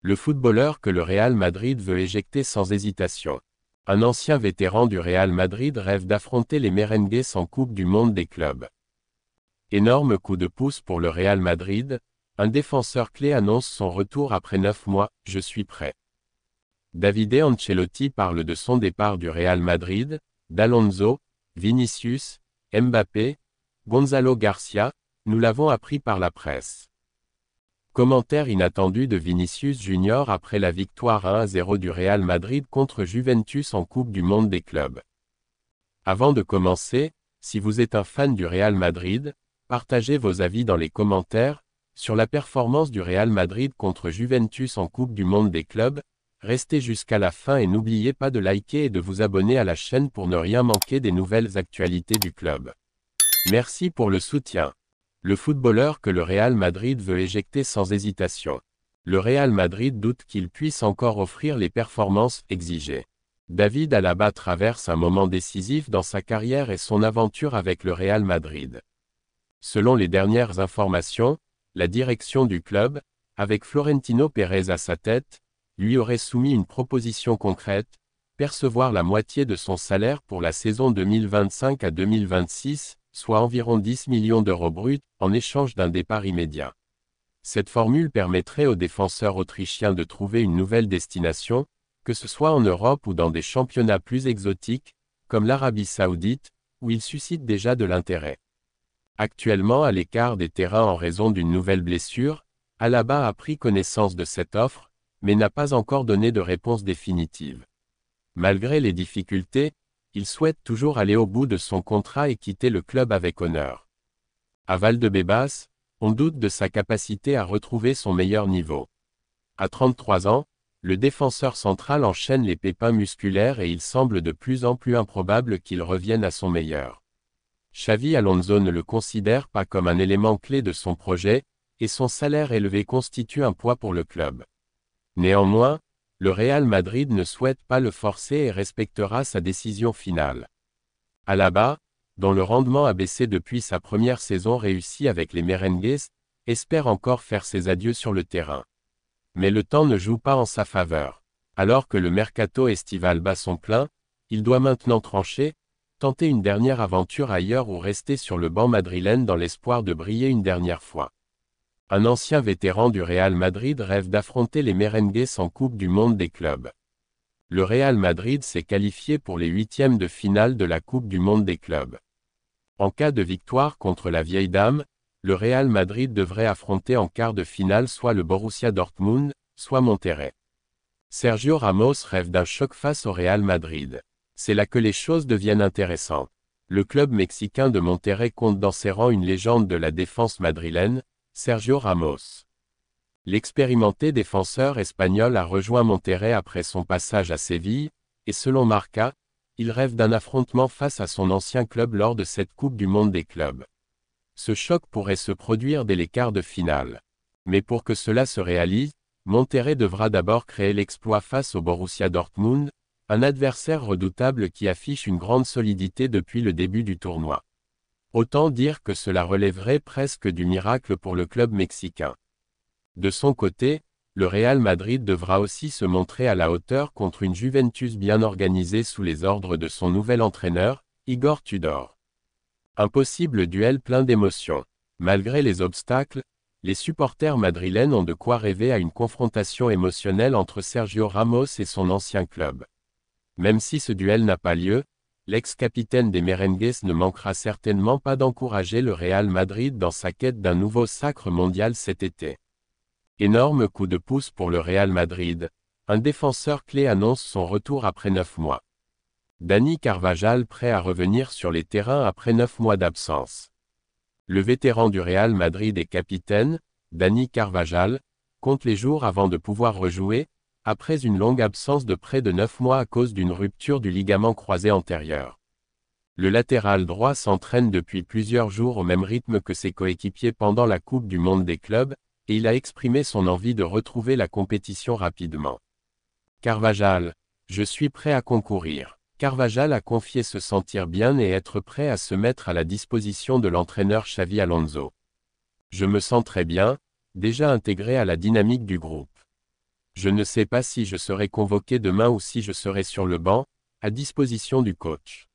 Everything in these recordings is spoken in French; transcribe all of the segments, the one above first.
Le footballeur que le Real Madrid veut éjecter sans hésitation. Un ancien vétéran du Real Madrid rêve d'affronter les merengues en Coupe du Monde des clubs. Énorme coup de pouce pour le Real Madrid, un défenseur clé annonce son retour après 9 mois, « Je suis prêt ». Davide Ancelotti parle de son départ du Real Madrid, d'Alonso, Vinicius, Mbappé, Gonzalo Garcia, nous l'avons appris par la presse. Commentaire inattendu de Vinicius Junior après la victoire 1-0 du Real Madrid contre Juventus en Coupe du Monde des clubs. Avant de commencer, si vous êtes un fan du Real Madrid, partagez vos avis dans les commentaires, sur la performance du Real Madrid contre Juventus en Coupe du Monde des clubs. Restez jusqu'à la fin et n'oubliez pas de liker et de vous abonner à la chaîne pour ne rien manquer des nouvelles actualités du club. Merci pour le soutien. Le footballeur que le Real Madrid veut éjecter sans hésitation. Le Real Madrid doute qu'il puisse encore offrir les performances exigées. David Alaba traverse un moment décisif dans sa carrière et son aventure avec le Real Madrid. Selon les dernières informations, la direction du club, avec Florentino Pérez à sa tête, lui aurait soumis une proposition concrète, percevoir la moitié de son salaire pour la saison 2025 à 2026, soit environ 10 millions d'euros bruts, en échange d'un départ immédiat. Cette formule permettrait aux défenseurs autrichiens de trouver une nouvelle destination, que ce soit en Europe ou dans des championnats plus exotiques, comme l'Arabie Saoudite, où ils suscitent déjà de l'intérêt. Actuellement à l'écart des terrains en raison d'une nouvelle blessure, Alaba a pris connaissance de cette offre, mais n'a pas encore donné de réponse définitive. Malgré les difficultés, il souhaite toujours aller au bout de son contrat et quitter le club avec honneur. À Valdebebas, on doute de sa capacité à retrouver son meilleur niveau. À 33 ans, le défenseur central enchaîne les pépins musculaires et il semble de plus en plus improbable qu'il revienne à son meilleur. Xavi Alonso ne le considère pas comme un élément clé de son projet, et son salaire élevé constitue un poids pour le club. Néanmoins, le Real Madrid ne souhaite pas le forcer et respectera sa décision finale. Alaba, dont le rendement a baissé depuis sa première saison réussie avec les merengues, espère encore faire ses adieux sur le terrain. Mais le temps ne joue pas en sa faveur. Alors que le mercato estival bat son plein, il doit maintenant trancher, tenter une dernière aventure ailleurs ou rester sur le banc madrilène dans l'espoir de briller une dernière fois. Un ancien vétéran du Real Madrid rêve d'affronter les merengues en Coupe du Monde des clubs. Le Real Madrid s'est qualifié pour les huitièmes de finale de la Coupe du Monde des clubs. En cas de victoire contre la vieille dame, le Real Madrid devrait affronter en quart de finale soit le Borussia Dortmund, soit Monterrey. Sergio Ramos rêve d'un choc face au Real Madrid. C'est là que les choses deviennent intéressantes. Le club mexicain de Monterrey compte dans ses rangs une légende de la défense madrilène, Sergio Ramos. L'expérimenté défenseur espagnol a rejoint Monterrey après son passage à Séville, et selon Marca, il rêve d'un affrontement face à son ancien club lors de cette Coupe du Monde des clubs. Ce choc pourrait se produire dès les quarts de finale. Mais pour que cela se réalise, Monterrey devra d'abord créer l'exploit face au Borussia Dortmund, un adversaire redoutable qui affiche une grande solidité depuis le début du tournoi. Autant dire que cela relèverait presque du miracle pour le club mexicain. De son côté, le Real Madrid devra aussi se montrer à la hauteur contre une Juventus bien organisée sous les ordres de son nouvel entraîneur, Igor Tudor. Un possible duel plein d'émotions. Malgré les obstacles, les supporters madrilènes ont de quoi rêver à une confrontation émotionnelle entre Sergio Ramos et son ancien club. Même si ce duel n'a pas lieu, l'ex-capitaine des merengues ne manquera certainement pas d'encourager le Real Madrid dans sa quête d'un nouveau sacre mondial cet été. Énorme coup de pouce pour le Real Madrid, un défenseur clé annonce son retour après 9 mois. Dani Carvajal prêt à revenir sur les terrains après 9 mois d'absence. Le vétéran du Real Madrid et capitaine, Dani Carvajal, compte les jours avant de pouvoir rejouer, après une longue absence de près de 9 mois à cause d'une rupture du ligament croisé antérieur. Le latéral droit s'entraîne depuis plusieurs jours au même rythme que ses coéquipiers pendant la Coupe du Monde des clubs, et il a exprimé son envie de retrouver la compétition rapidement. Carvajal, je suis prêt à concourir. Carvajal a confié se sentir bien et être prêt à se mettre à la disposition de l'entraîneur Xavi Alonso. Je me sens très bien, déjà intégré à la dynamique du groupe. Je ne sais pas si je serai convoqué demain ou si je serai sur le banc, à disposition du coach.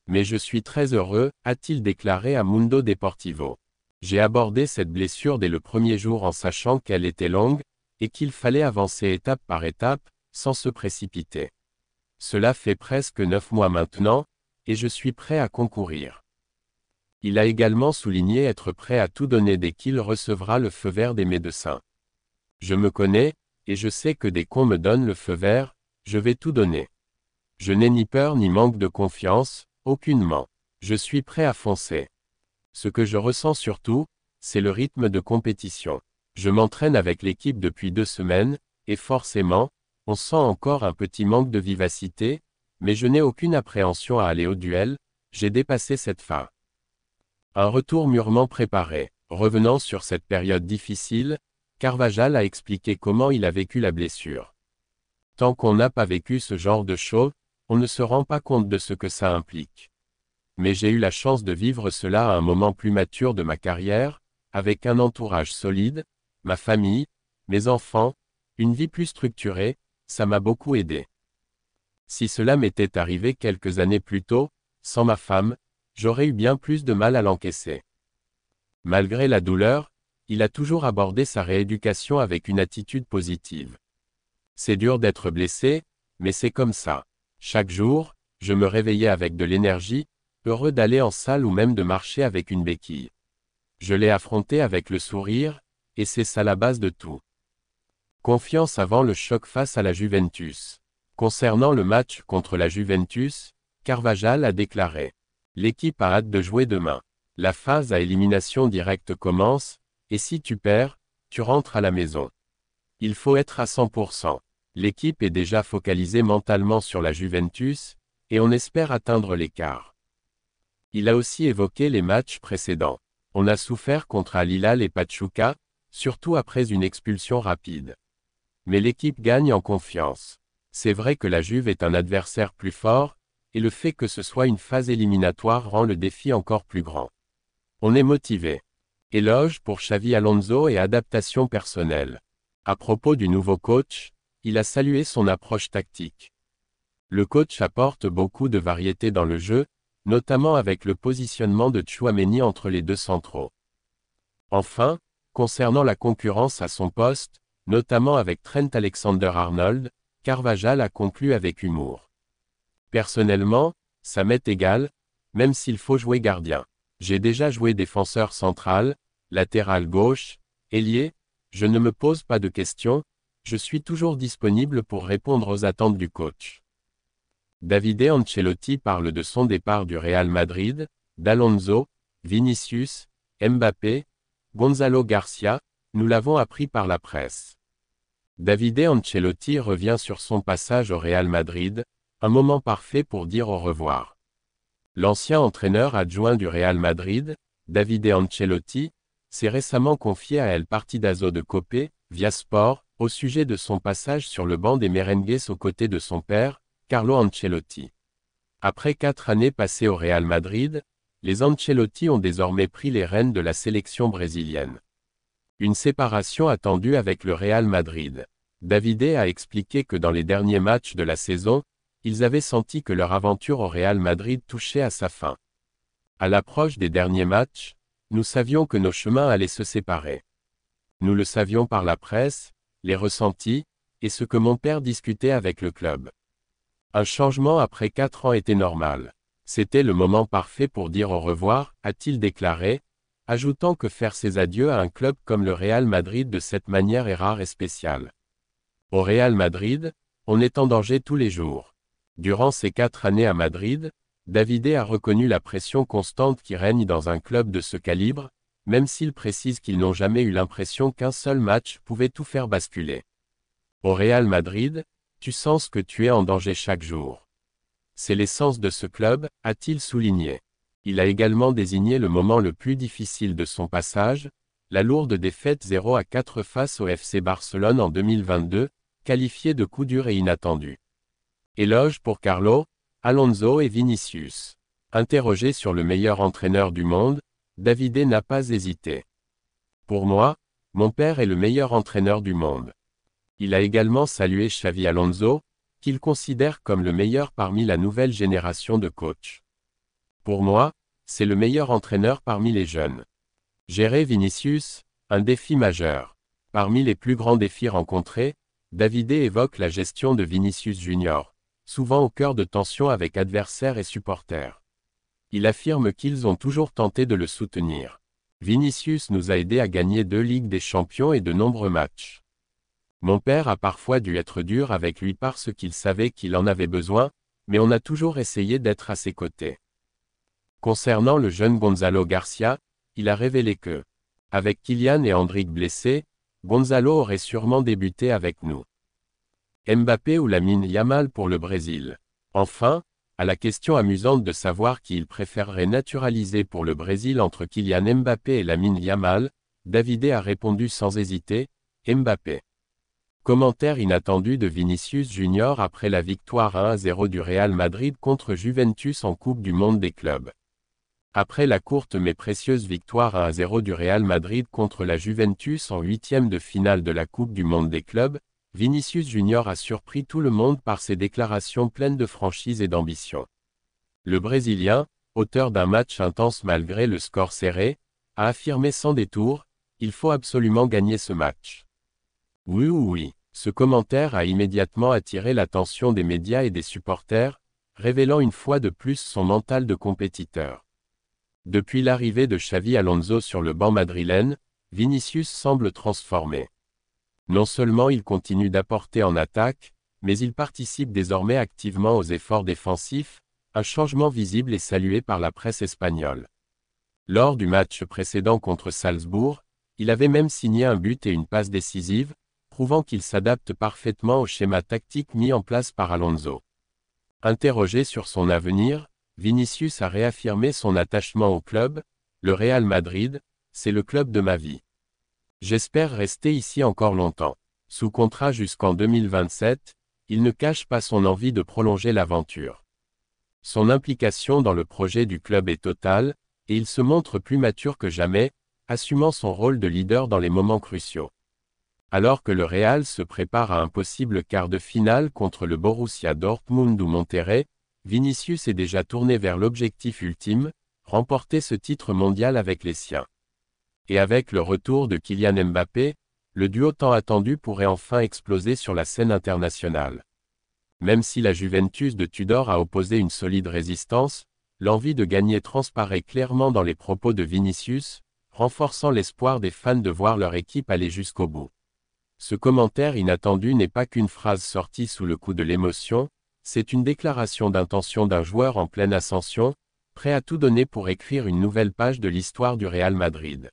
Mais je suis très heureux, a-t-il déclaré à Mundo Deportivo. J'ai abordé cette blessure dès le premier jour en sachant qu'elle était longue, et qu'il fallait avancer étape par étape, sans se précipiter. Cela fait presque 9 mois maintenant, et je suis prêt à concourir. Il a également souligné être prêt à tout donner dès qu'il recevra le feu vert des médecins. Je me connais, et je sais que dès qu'on me donne le feu vert, je vais tout donner. Je n'ai ni peur ni manque de confiance, aucunement. Je suis prêt à foncer. Ce que je ressens surtout, c'est le rythme de compétition. Je m'entraîne avec l'équipe depuis 2 semaines, et forcément, on sent encore un petit manque de vivacité, mais je n'ai aucune appréhension à aller au duel, j'ai dépassé cette phase. Un retour mûrement préparé. Revenant sur cette période difficile, Carvajal a expliqué comment il a vécu la blessure. Tant qu'on n'a pas vécu ce genre de choses, on ne se rend pas compte de ce que ça implique. Mais j'ai eu la chance de vivre cela à un moment plus mature de ma carrière, avec un entourage solide, ma famille, mes enfants, une vie plus structurée, ça m'a beaucoup aidé. Si cela m'était arrivé quelques années plus tôt, sans ma femme, j'aurais eu bien plus de mal à l'encaisser. Malgré la douleur, il a toujours abordé sa rééducation avec une attitude positive. C'est dur d'être blessé, mais c'est comme ça. Chaque jour, je me réveillais avec de l'énergie, heureux d'aller en salle ou même de marcher avec une béquille. Je l'ai affronté avec le sourire, et c'est ça la base de tout. Confiance avant le choc face à la Juventus. Concernant le match contre la Juventus, Carvajal a déclaré: l'équipe a hâte de jouer demain. La phase à élimination directe commence, et si tu perds, tu rentres à la maison. Il faut être à 100%. L'équipe est déjà focalisée mentalement sur la Juventus, et on espère atteindre l'écart. Il a aussi évoqué les matchs précédents. On a souffert contre Al Hilal et Pachuca, surtout après une expulsion rapide. Mais l'équipe gagne en confiance. C'est vrai que la Juve est un adversaire plus fort, et le fait que ce soit une phase éliminatoire rend le défi encore plus grand. On est motivé. Éloge pour Xavi Alonso et adaptation personnelle. À propos du nouveau coach, il a salué son approche tactique. Le coach apporte beaucoup de variété dans le jeu, notamment avec le positionnement de Tchouaméni entre les deux centraux. Enfin, concernant la concurrence à son poste, notamment avec Trent Alexander-Arnold, Carvajal a conclu avec humour. Personnellement, ça m'est égal, même s'il faut jouer gardien. J'ai déjà joué défenseur central, latéral gauche, ailier, je ne me pose pas de questions, je suis toujours disponible pour répondre aux attentes du coach. Davide Ancelotti parle de son départ du Real Madrid, d'Alonso, Vinicius, Mbappé, Gonzalo Garcia, nous l'avons appris par la presse. Davide Ancelotti revient sur son passage au Real Madrid, un moment parfait pour dire au revoir. L'ancien entraîneur adjoint du Real Madrid, Davide Ancelotti, s'est récemment confié à El Partidazo de Cope, via Sport, au sujet de son passage sur le banc des Merengues aux côtés de son père, Carlo Ancelotti. Après 4 années passées au Real Madrid, les Ancelotti ont désormais pris les rênes de la sélection brésilienne. Une séparation attendue avec le Real Madrid. Davide a expliqué que dans les derniers matchs de la saison, ils avaient senti que leur aventure au Real Madrid touchait à sa fin. À l'approche des derniers matchs, nous savions que nos chemins allaient se séparer. Nous le savions par la presse, les ressentis, et ce que mon père discutait avec le club. Un changement après 4 ans était normal. C'était le moment parfait pour dire au revoir, a-t-il déclaré, ajoutant que faire ses adieux à un club comme le Real Madrid de cette manière est rare et spécial. Au Real Madrid, on est en danger tous les jours. Durant ces 4 années à Madrid, Davide a reconnu la pression constante qui règne dans un club de ce calibre, même s'il précise qu'ils n'ont jamais eu l'impression qu'un seul match pouvait tout faire basculer. Au Real Madrid, tu sens que tu es en danger chaque jour. C'est l'essence de ce club, a-t-il souligné. Il a également désigné le moment le plus difficile de son passage, la lourde défaite 0-4 face au FC Barcelone en 2022, qualifiée de coup dur et inattendu. Éloge pour Carlo, Alonso et Vinicius. Interrogé sur le meilleur entraîneur du monde, Davide n'a pas hésité. Pour moi, mon père est le meilleur entraîneur du monde. Il a également salué Xavi Alonso, qu'il considère comme le meilleur parmi la nouvelle génération de coachs. Pour moi, c'est le meilleur entraîneur parmi les jeunes. Gérer Vinicius, un défi majeur. Parmi les plus grands défis rencontrés, Davide évoque la gestion de Vinicius Junior, souvent au cœur de tensions avec adversaires et supporters. Il affirme qu'ils ont toujours tenté de le soutenir. Vinicius nous a aidés à gagner 2 Ligues des Champions et de nombreux matchs. Mon père a parfois dû être dur avec lui parce qu'il savait qu'il en avait besoin, mais on a toujours essayé d'être à ses côtés. Concernant le jeune Gonzalo Garcia, il a révélé que, avec Kylian et Endrick blessés, Gonzalo aurait sûrement débuté avec nous. Mbappé ou Lamine Yamal pour le Brésil. Enfin, à la question amusante de savoir qui il préférerait naturaliser pour le Brésil entre Kylian Mbappé et Lamine Yamal, Davide a répondu sans hésiter, Mbappé. Commentaire inattendu de Vinicius Junior après la victoire 1-0 du Real Madrid contre Juventus en Coupe du Monde des clubs. Après la courte mais précieuse victoire 1-0 du Real Madrid contre la Juventus en huitième de finale de la Coupe du Monde des clubs, Vinicius Junior a surpris tout le monde par ses déclarations pleines de franchise et d'ambition. Le Brésilien, auteur d'un match intense malgré le score serré, a affirmé sans détour, « Il faut absolument gagner ce match ». Oui. Ce commentaire a immédiatement attiré l'attention des médias et des supporters, révélant une fois de plus son mental de compétiteur. Depuis l'arrivée de Xavi Alonso sur le banc madrilène, Vinicius semble transformé. Non seulement il continue d'apporter en attaque, mais il participe désormais activement aux efforts défensifs, un changement visible et salué par la presse espagnole. Lors du match précédent contre Salzbourg, il avait même signé un but et une passe décisive, prouvant qu'il s'adapte parfaitement au schéma tactique mis en place par Alonso. Interrogé sur son avenir, Vinicius a réaffirmé son attachement au club, le Real Madrid, c'est le club de ma vie. J'espère rester ici encore longtemps. Sous contrat jusqu'en 2027, il ne cache pas son envie de prolonger l'aventure. Son implication dans le projet du club est totale, et il se montre plus mature que jamais, assumant son rôle de leader dans les moments cruciaux. Alors que le Real se prépare à un possible quart de finale contre le Borussia Dortmund ou Monterrey, Vinicius est déjà tourné vers l'objectif ultime, remporter ce titre mondial avec les siens. Et avec le retour de Kylian Mbappé, le duo tant attendu pourrait enfin exploser sur la scène internationale. Même si la Juventus de Tudor a opposé une solide résistance, l'envie de gagner transparaît clairement dans les propos de Vinicius, renforçant l'espoir des fans de voir leur équipe aller jusqu'au bout. Ce commentaire inattendu n'est pas qu'une phrase sortie sous le coup de l'émotion, c'est une déclaration d'intention d'un joueur en pleine ascension, prêt à tout donner pour écrire une nouvelle page de l'histoire du Real Madrid.